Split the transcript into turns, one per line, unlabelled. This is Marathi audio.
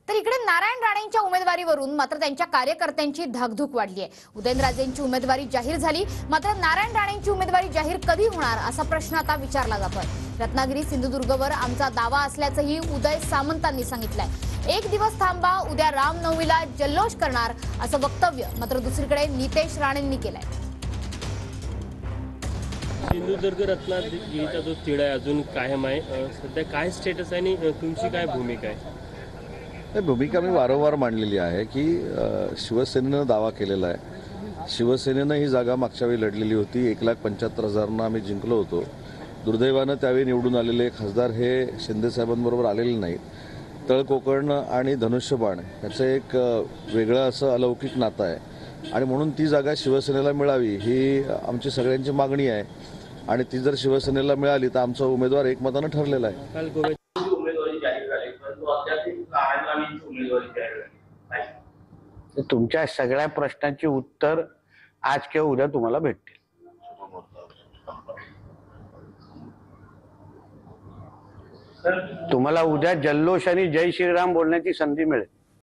तर इकडे नारायण राणेंच्या उमेदवारीवरून मात्र त्यांच्या कार्यकर्त्यांची धाकधूक वाढली आहे। उदयनराजेंची उमेदवारी जाहीर झाली, मात्र नारायण राणेंची उमेदवारी जाहीर कधी होणार असा प्रश्न आता विचारला जातोय। रत्नागिरी सिंधुदुर्गवर आमचा दावा असल्याचंही उदय सामंतांनी सांगितलंय। एक दिवस थांबा, उद्या रामनवमीला जल्लोष करणार असं वक्तव्य मात्र दुसरीकडे नितेश राणेंनी केलंय।
सिंधुदुर्ग रत्नागिरीचा जो तिढा आहे अजून कायम आहे, सध्या काय स्टेटस आहे आणि तुमची काय भूमिका आहे?
भूमिका मी वारंवार मांडलेली आहे की शिवसेनेनं दावा केलेला आहे। शिवसेनेनं ही जागा मागच्या वेळी लढलेली होती, 1,75,000 आम्ही जिंकलो होतो। दुर्दैवानं त्यावेळी निवडून आलेले खासदार हे शिंदे साहेबांबरोबर आलेले नाहीत। तळकोकण आणि धनुष्यबाण याचं एक वेगळं असं अलौकिक नातं आहे आणि म्हणून ती जागा शिवसेनेला मिळावी ही आमची सगळ्यांची मागणी आहे आणि ती जर शिवसेनेला मिळाली तर आमचा उमेदवार एकमतानं ठरलेला आहे।
काल गोव्याची
उमेदवारी जाहीर झाली, परंतु अद्याप नारायण राणेंची उमेदवारी जाहीर झाली नाही।
तुमच्या सगळ्या प्रश्नांची उत्तर आज किंवा उद्या तुम्हाला भेटतील। तुम्हाला उद्या जल्लोष आणि जय श्रीराम बोलण्याची संधी मिळेल।